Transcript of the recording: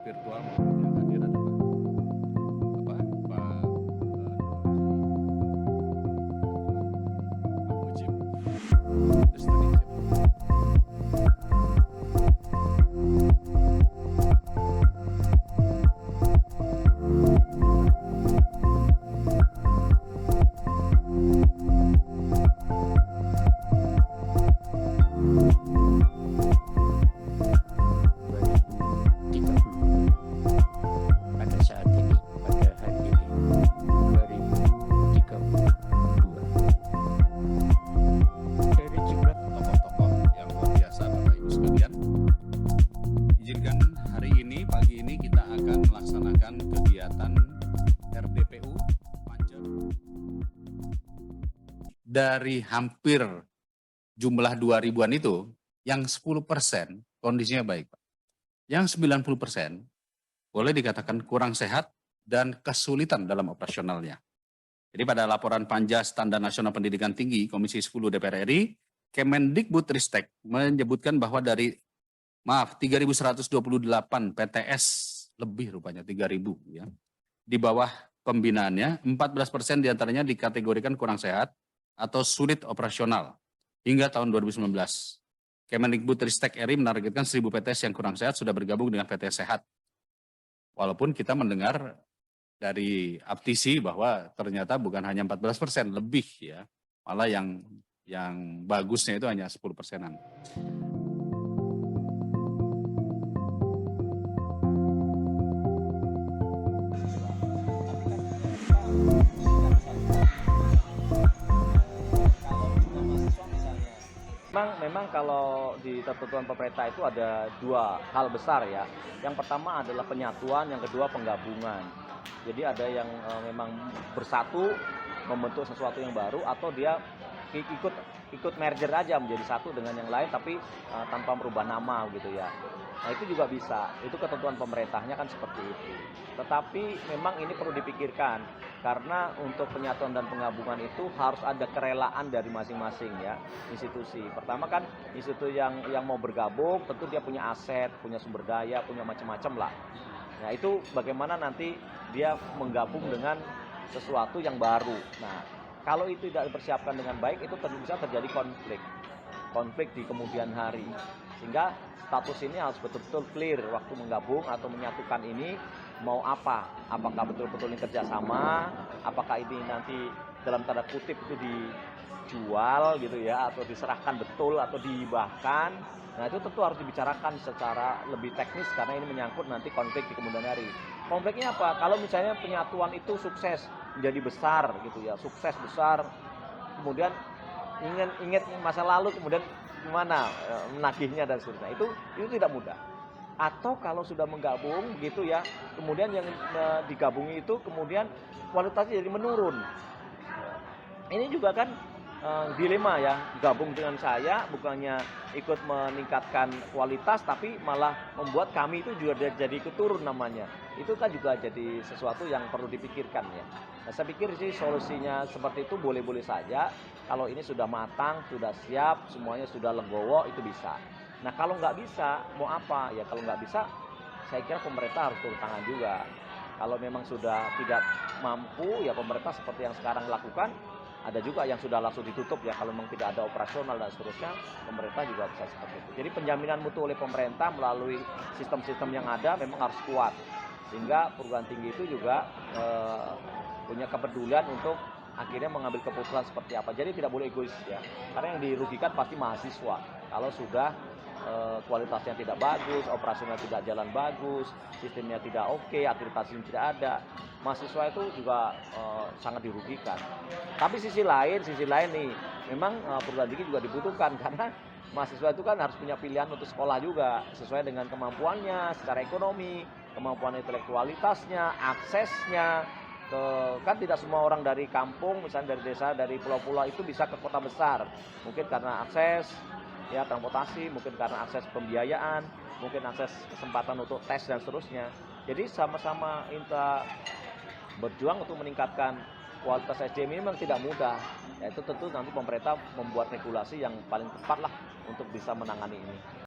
virtual maupun yang hadir adalah Pak Mujib. Terus tadi siapa? Pada saat ini, pada hari ini 2032 dari jumlah Tokoh-tokoh yang luar biasa Bapak Ibu sekalian. Izinkan hari ini, pagi ini kita akan melaksanakan kegiatan RDPU Panja. Dari hampir jumlah 2000-an itu, yang 10% kondisinya baik, Pak. Yang 90% boleh dikatakan kurang sehat dan kesulitan dalam operasionalnya. Jadi pada laporan Panja Standar Nasional Pendidikan Tinggi Komisi 10 DPR RI, Kemendikbudristek menyebutkan bahwa dari 3.128 PTS lebih rupanya 3.000 ya. Di bawah pembinaannya 14% diantaranya dikategorikan kurang sehat atau sulit operasional hingga tahun 2019. Kemendikbudristek RI menargetkan 1.000 PTS yang kurang sehat sudah bergabung dengan PTS sehat. Walaupun kita mendengar dari Aptisi bahwa ternyata bukan hanya 14%, lebih ya. Malah yang bagusnya itu hanya 10%-an. Memang kalau di ketentuan pemerintah itu ada dua hal besar ya. Yang pertama adalah penyatuan, yang kedua penggabungan. Jadi ada yang memang bersatu membentuk sesuatu yang baru, atau dia ikut merger aja menjadi satu dengan yang lain tapi tanpa merubah nama gitu ya. Nah itu juga bisa, itu ketentuan pemerintahnya kan seperti itu. Tetapi memang ini perlu dipikirkan, karena untuk penyatuan dan penggabungan itu harus ada kerelaan dari masing-masing ya institusi. Pertama kan institusi yang mau bergabung tentu dia punya aset, punya sumber daya, punya macam-macam lah. Nah itu bagaimana nanti dia menggabung dengan sesuatu yang baru. Nah kalau itu tidak dipersiapkan dengan baik, itu bisa terjadi konflik di kemudian hari. Sehingga status ini harus betul-betul clear waktu menggabung atau menyatukan ini mau apa. Apakah betul-betul ini kerjasama, apakah ini nanti dalam tanda kutip itu dijual gitu ya, atau diserahkan betul atau dihibahkan. Nah itu tentu harus dibicarakan secara lebih teknis, karena ini menyangkut nanti konflik di kemudian hari. Konfliknya apa? Kalau misalnya penyatuan itu sukses, menjadi besar gitu ya, sukses besar, kemudian ingat masa lalu, kemudian gimana menagihnya dan seterusnya, itu tidak mudah. Atau kalau sudah menggabung gitu ya, kemudian yang digabungi itu kemudian kualitasnya jadi menurun. Ini juga kan dilema ya, gabung dengan saya bukannya ikut meningkatkan kualitas, tapi malah membuat kami itu juga jadi ikut turun namanya. Itu kan juga jadi sesuatu yang perlu dipikirkan ya. Nah, saya pikir sih solusinya seperti itu boleh-boleh saja. Kalau ini sudah matang, sudah siap, semuanya sudah legowo, itu bisa. Nah kalau nggak bisa, mau apa? Ya kalau nggak bisa, saya kira pemerintah harus turun tangan juga. Kalau memang sudah tidak mampu, ya pemerintah seperti yang sekarang lakukan. Ada juga yang sudah langsung ditutup ya, kalau memang tidak ada operasional dan seterusnya, pemerintah juga bisa seperti itu. Jadi penjaminan mutu oleh pemerintah melalui sistem-sistem yang ada memang harus kuat, sehingga perguruan tinggi itu juga punya kepedulian untuk akhirnya mengambil keputusan seperti apa. Jadi tidak boleh egois ya, karena yang dirugikan pasti mahasiswa kalau sudah kualitasnya tidak bagus, operasional tidak jalan bagus, sistemnya tidak oke, akreditasinya tidak ada. Mahasiswa itu juga sangat dirugikan. Tapi sisi lain nih, memang perguruan tinggi juga dibutuhkan, karena mahasiswa itu kan harus punya pilihan untuk sekolah juga sesuai dengan kemampuannya secara ekonomi, kemampuan intelektualitasnya, aksesnya. Kan tidak semua orang dari kampung, misalnya dari desa, dari pulau-pulau itu bisa ke kota besar. Mungkin karena akses ya transportasi, mungkin karena akses pembiayaan, mungkin akses kesempatan untuk tes dan seterusnya. Jadi sama-sama kita berjuang untuk meningkatkan kualitas SDM ini memang tidak mudah. Ya itu tentu nanti pemerintah membuat regulasi yang paling tepat lah untuk bisa menangani ini.